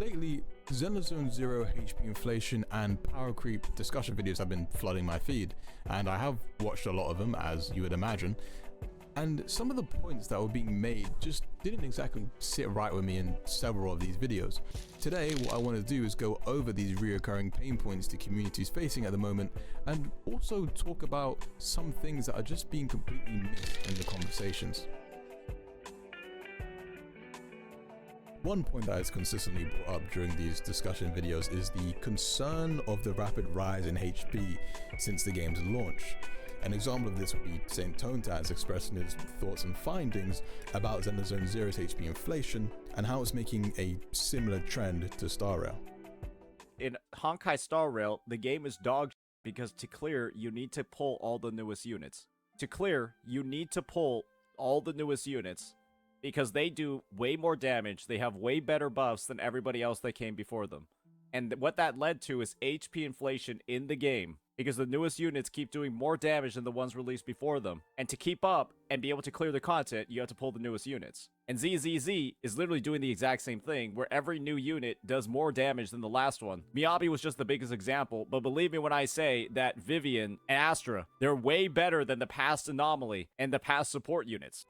Lately, Zenless Zone Zero, HP inflation, and power creep discussion videos have been flooding my feed, and I have watched a lot of them, as you would imagine. And some of the points that were being made just didn't exactly sit right with me in several of these videos. Today, what I want to do is go over these reoccurring pain points the community is facing at the moment, and also talk about some things that are just being completely missed in the conversations. One point that is consistently brought up during these discussion videos is the concern of the rapid rise in HP since the game's launch. An example of this would be Saint Tonetats expressing his thoughts and findings about Zenless Zone Zero's HP inflation and how it's making a similar trend to Star Rail. In Honkai Star Rail, the game is dog because to clear, you need to pull all the newest units. To clear, you need to pull all the newest units because they do way more damage, they have way better buffs than everybody else that came before them. And what that led to is HP inflation in the game, because the newest units keep doing more damage than the ones released before them. And to keep up and be able to clear the content, you have to pull the newest units. And ZZZ is literally doing the exact same thing, where every new unit does more damage than the last one. Miyabi was just the biggest example, but believe me when I say that Vivian and Astra, they're way better than the past Anomaly and the past support units.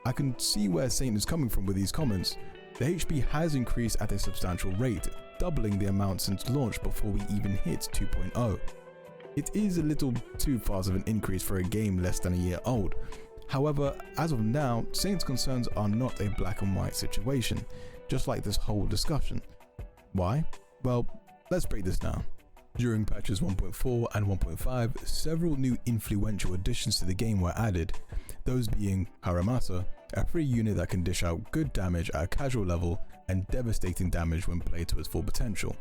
I can see where Saint is coming from with these comments. The HP has increased at a substantial rate, doubling the amount since launch before we even hit 2.0. It is a little too fast of an increase for a game less than a year old. However, as of now, Saint's concerns are not a black and white situation, just like this whole discussion. Why? Well, let's break this down. During patches 1.4 and 1.5, several new influential additions to the game were added, those being Haramata, a free unit that can dish out good damage at a casual level and devastating damage when played to its full potential.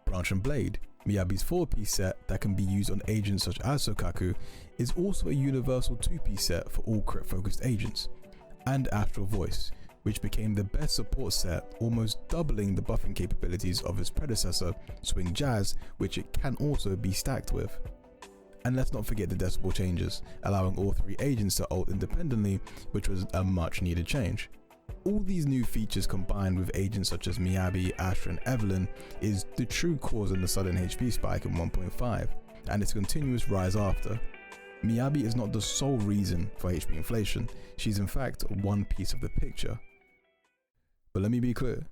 Branch and Blade, Miyabi's 4-piece set that can be used on agents such as Sokaku, is also a universal 2-piece set for all crit-focused agents. And Astral Voice, which became the best support set, almost doubling the buffing capabilities of its predecessor, Swing Jazz, which it can also be stacked with. And let's not forget the decibel changes, allowing all 3 agents to ult independently, which was a much needed change. All these new features combined with agents such as Miyabi, Astra and Evelyn is the true cause of the sudden HP spike in 1.5, and its continuous rise after. Miyabi is not the sole reason for HP inflation, she's in fact one piece of the picture. But let me be clear,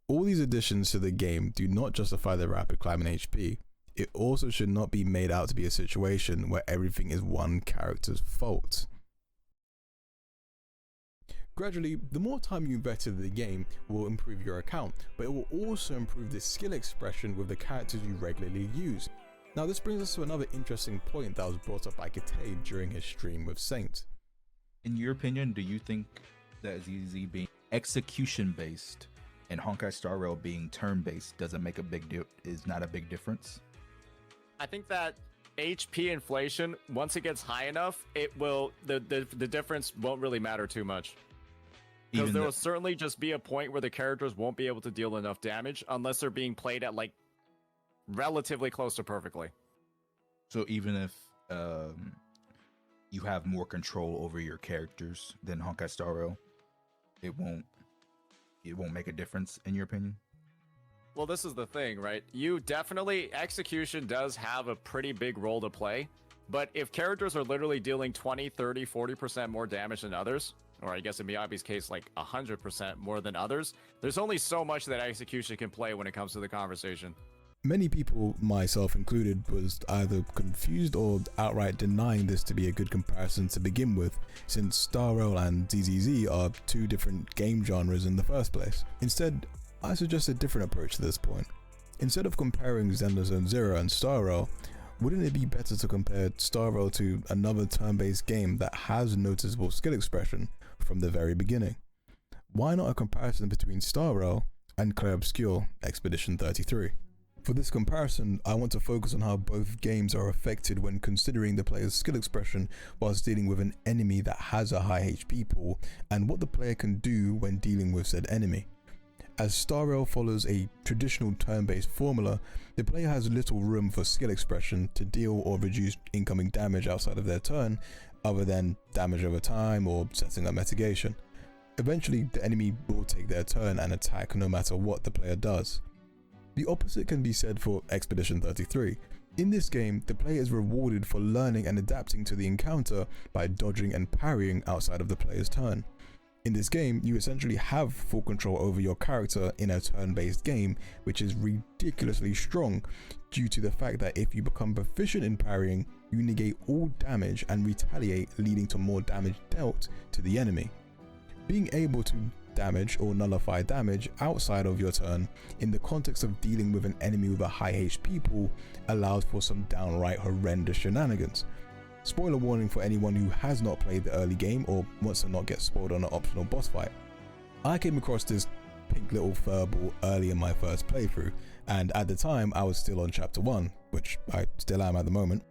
all these additions to the game do not justify the rapid climb in HP. It also should not be made out to be a situation where everything is one character's fault. Gradually, the more time you invest in the game will improve your account, but it will also improve the skill expression with the characters you regularly use. Now this brings us to another interesting point that was brought up by Kate during his stream with Saint. In your opinion, do you think that ZZ being execution based and Honkai Star Rail being turn based doesn't make is not a big difference? I think that HP inflation, once it gets high enough, it will the difference won't really matter too much. Because there will certainly just be a point where the characters won't be able to deal enough damage unless they're being played at like relatively close to perfectly. So even if you have more control over your characters than Honkai Star Rail, it won't make a difference in your opinion? Well, this is the thing, right? You definitely, execution does have a pretty big role to play, but if characters are literally dealing 20, 30, 40% more damage than others, or I guess in Miyabi's case, like 100% more than others, there's only so much that execution can play when it comes to the conversation. Many people, myself included, was either confused or outright denying this to be a good comparison to begin with, since Star Rail and ZZZ are 2 different game genres in the first place. Instead, I suggest a different approach to this point. Instead of comparing Zenless Zone Zero and Star Rail, wouldn't it be better to compare Star Rail to another turn-based game that has noticeable skill expression from the very beginning? Why not a comparison between Star Rail and Clair Obscur Expedition 33? For this comparison, I want to focus on how both games are affected when considering the player's skill expression whilst dealing with an enemy that has a high HP pool, and what the player can do when dealing with said enemy. As Star Rail follows a traditional turn-based formula, the player has little room for skill expression to deal or reduce incoming damage outside of their turn, other than damage over time or setting up mitigation. Eventually, the enemy will take their turn and attack no matter what the player does. The opposite can be said for Expedition 33. In this game, the player is rewarded for learning and adapting to the encounter by dodging and parrying outside of the player's turn. In this game, you essentially have full control over your character in a turn-based game, which is ridiculously strong due to the fact that if you become proficient in parrying, you negate all damage and retaliate, leading to more damage dealt to the enemy. Being able to damage or nullify damage outside of your turn in the context of dealing with an enemy with a high HP pool allows for some downright horrendous shenanigans. Spoiler warning for anyone who has not played the early game or wants to not get spoiled on an optional boss fight. I came across this pink little furball early in my first playthrough, and at the time I was still on chapter 1, which I still am at the moment.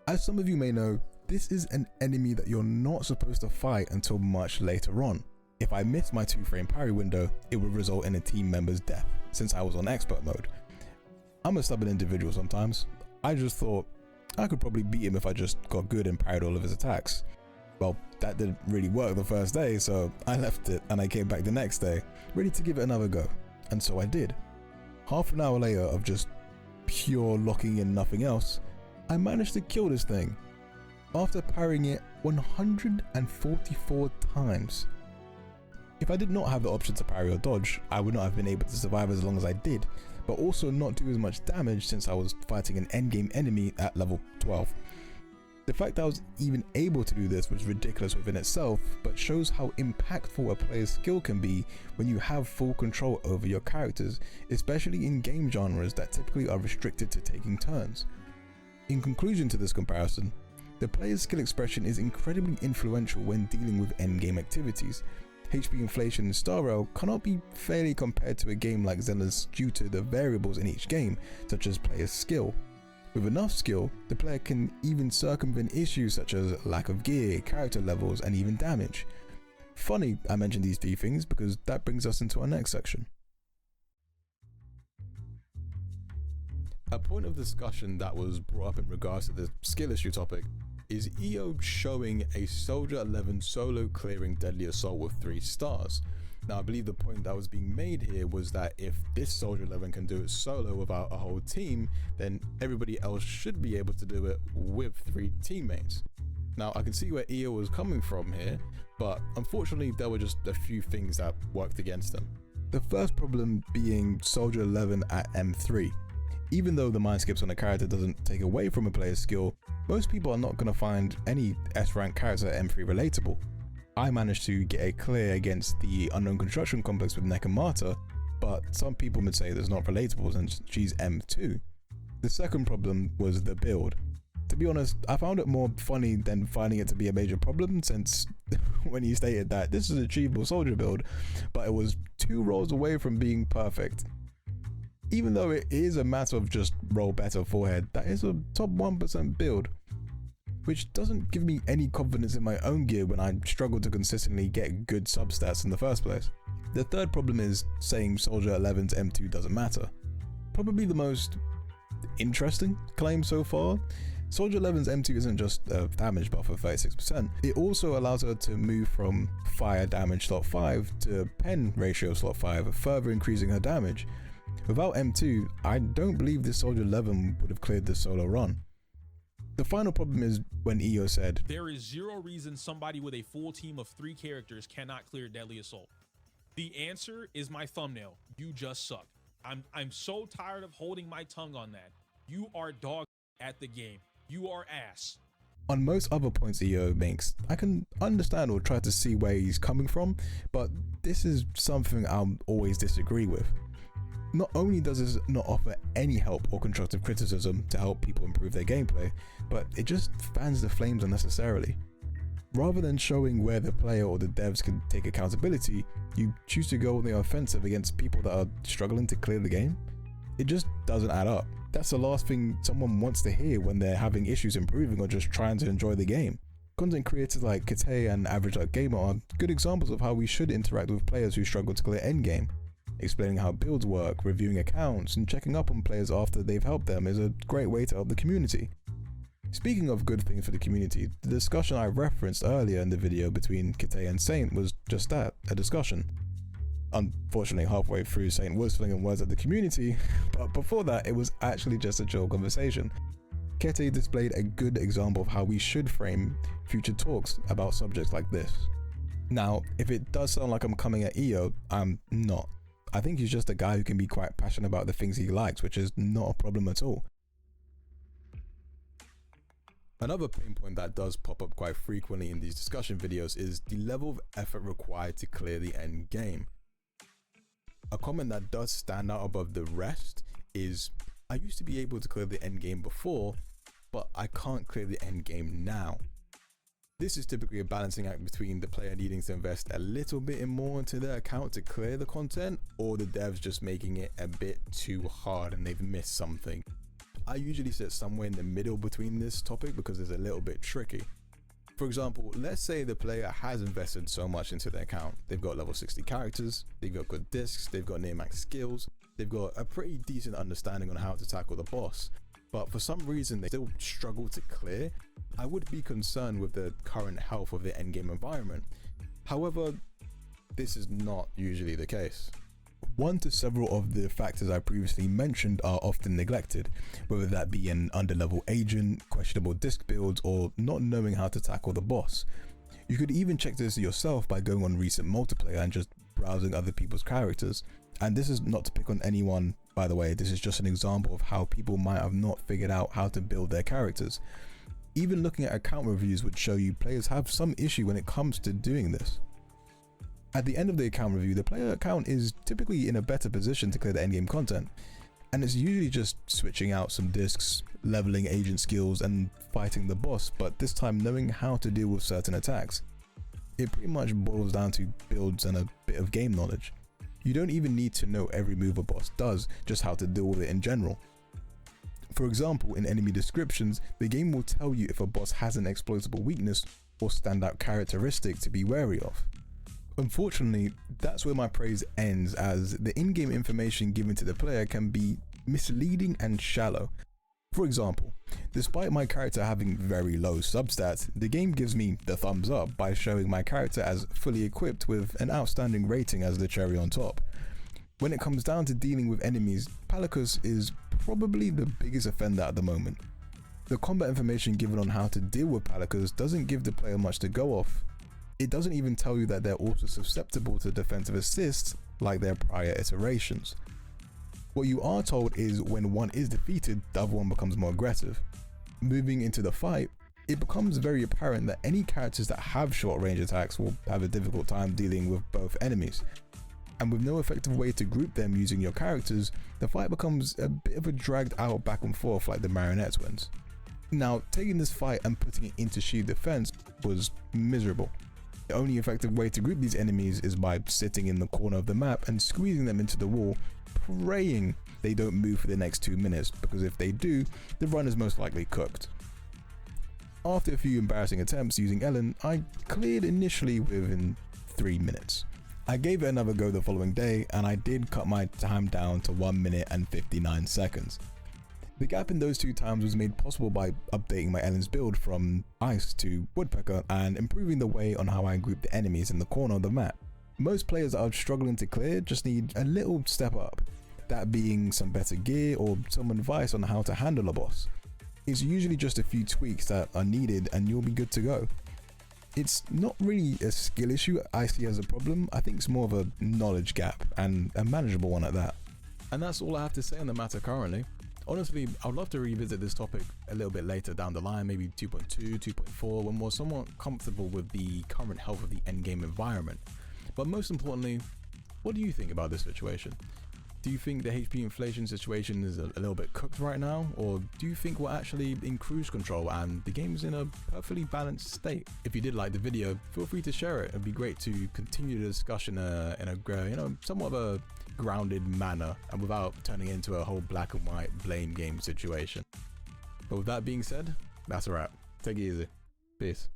As some of you may know, this is an enemy that you're not supposed to fight until much later on. If I missed my 2-frame parry window, it would result in a team member's death, since I was on expert mode. I'm a stubborn individual sometimes. I just thought I could probably beat him if I just got good and parried all of his attacks. Well, that didn't really work the first day, so I left it and I came back the next day, ready to give it another go. And so I did. Half an hour later of just pure locking in nothing else, I managed to kill this thing after parrying it 144 times. If I did not have the option to parry or dodge, I would not have been able to survive as long as I did, but also not do as much damage since I was fighting an endgame enemy at level 12. The fact that I was even able to do this was ridiculous within itself, but shows how impactful a player's skill can be when you have full control over your characters, especially in game genres that typically are restricted to taking turns. In conclusion to this comparison, the player's skill expression is incredibly influential when dealing with endgame activities. HP inflation in Star Rail cannot be fairly compared to a game like Zenless due to the variables in each game, such as player's skill. With enough skill, the player can even circumvent issues such as lack of gear, character levels, and even damage. Funny I mentioned these three things because that brings us into our next section. A point of discussion that was brought up in regards to the skill issue topic is EO showing a Soldier 11 solo clearing Deadly Assault with 3 stars. Now I believe the point that was being made here was that if this Soldier 11 can do it solo without a whole team, then everybody else should be able to do it with 3 teammates. Now I can see where EO was coming from here, but unfortunately there were just a few things that worked against them. The first problem being Soldier 11 at M3. Even though the mind skips on a character doesn't take away from a player's skill, most people are not going to find any S-rank character at M3 relatable. I managed to get a clear against the Unknown Construction Complex with Nekomata, but some people would say that's not relatable since she's M2. The second problem was the build. To be honest, I found it more funny than finding it to be a major problem, since when he stated that this is an achievable soldier build, but it was 2 rolls away from being perfect. Even though it is a matter of just roll better forehead, that is a top 1% build, which doesn't give me any confidence in my own gear when I struggle to consistently get good substats in the first place. The third problem is saying Soldier 11's M2 doesn't matter. Probably the most interesting claim so far. Soldier 11's M2 isn't just a damage buff of 36%, it also allows her to move from fire damage slot 5 to pen ratio slot 5, further increasing her damage. Without M2, I don't believe this Soldier 11 would have cleared this solo run. The final problem is when EO said, "There is zero reason somebody with a full team of 3 characters cannot clear Deadly Assault. The answer is my thumbnail. You just suck. I'm so tired of holding my tongue on that. You are dog at the game. You are ass." On most other points EO makes, I can understand or try to see where he's coming from, but this is something I'll always disagree with. Not only does this not offer any help or constructive criticism to help people improve their gameplay, but it just fans the flames unnecessarily. Rather than showing where the player or the devs can take accountability, you choose to go on the offensive against people that are struggling to clear the game. It just doesn't add up. That's the last thing someone wants to hear when they're having issues improving or just trying to enjoy the game. Content creators like Kate and Average Like Gamer are good examples of how we should interact with players who struggle to clear endgame. Explaining how builds work, reviewing accounts, and checking up on players after they've helped them is a great way to help the community. Speaking of good things for the community, the discussion I referenced earlier in the video between Kite and Saint was just that, a discussion. Unfortunately, halfway through, Saint was flinging words at the community, but before that, it was actually just a chill conversation. Kite displayed a good example of how we should frame future talks about subjects like this. Now, if it does sound like I'm coming at EO, I'm not. I think he's just a guy who can be quite passionate about the things he likes, which is not a problem at all. Another pain point that does pop up quite frequently in these discussion videos is the level of effort required to clear the end game. A comment that does stand out above the rest is, I used to be able to clear the end game before, but I can't clear the end game now. This is typically a balancing act between the player needing to invest a little bit more into their account to clear the content, or the devs just making it a bit too hard and they've missed something. I usually sit somewhere in the middle between this topic because it's a little bit tricky. For example, let's say the player has invested so much into their account. They've got level 60 characters, they've got good discs, they've got near max skills, they've got a pretty decent understanding on how to tackle the boss, but for some reason they still struggle to clear. I would be concerned with the current health of the endgame environment. However, this is not usually the case. One to several of the factors I previously mentioned are often neglected, whether that be an underlevel agent, questionable disc builds, or not knowing how to tackle the boss. You could even check this yourself by going on recent multiplayer and just browsing other people's characters. And this is not to pick on anyone, by the way, this is just an example of how people might have not figured out how to build their characters. Even looking at account reviews would show you players have some issue when it comes to doing this. At the end of the account review, the player account is typically in a better position to clear the endgame content, and it's usually just switching out some discs, leveling agent skills, and fighting the boss, but this time knowing how to deal with certain attacks. It pretty much boils down to builds and a bit of game knowledge. You don't even need to know every move a boss does, just how to deal with it in general. For example, in enemy descriptions, the game will tell you if a boss has an exploitable weakness or standout characteristic to be wary of. Unfortunately, that's where my praise ends, as the in-game information given to the player can be misleading and shallow. For example, despite my character having very low substats, the game gives me the thumbs up by showing my character as fully equipped with an outstanding rating as the cherry on top. When it comes down to dealing with enemies, Palicus is probably the biggest offender at the moment. The combat information given on how to deal with Palicus doesn't give the player much to go off. It doesn't even tell you that they're also susceptible to defensive assists like their prior iterations. What you are told is when one is defeated, the other one becomes more aggressive. Moving into the fight, it becomes very apparent that any characters that have short range attacks will have a difficult time dealing with both enemies. And with no effective way to group them using your characters, the fight becomes a bit of a dragged out back and forth like the Marionette Twins. Now, taking this fight and putting it into shield defense was miserable. The only effective way to group these enemies is by sitting in the corner of the map and squeezing them into the wall, praying they don't move for the next 2 minutes, because if they do, the run is most likely cooked. After a few embarrassing attempts using Ellen, I cleared initially within 3 minutes. I gave it another go the following day, and I did cut my time down to 1 minute and 59 seconds. The gap in those 2 times was made possible by updating my Ellen's build from Ice to Woodpecker and improving the way on how I group the enemies in the corner of the map. Most players that are struggling to clear just need a little step up, that being some better gear or some advice on how to handle a boss. It's usually just a few tweaks that are needed and you'll be good to go. It's not really a skill issue I see as a problem, I think it's more of a knowledge gap, and a manageable one at that. And that's all I have to say on the matter currently. Honestly, I'd love to revisit this topic a little bit later down the line, maybe 2.2, 2.4, when we're somewhat comfortable with the current health of the endgame environment. But most importantly, what do you think about this situation? Do you think the HP inflation situation is a little bit cooked right now? Or do you think we're actually in cruise control and the game's in a perfectly balanced state? If you did like the video, feel free to share it. It'd be great to continue the discussion in a somewhat of a grounded manner and without turning into a whole black and white blame game situation. But with that being said, that's a wrap. Take it easy. Peace.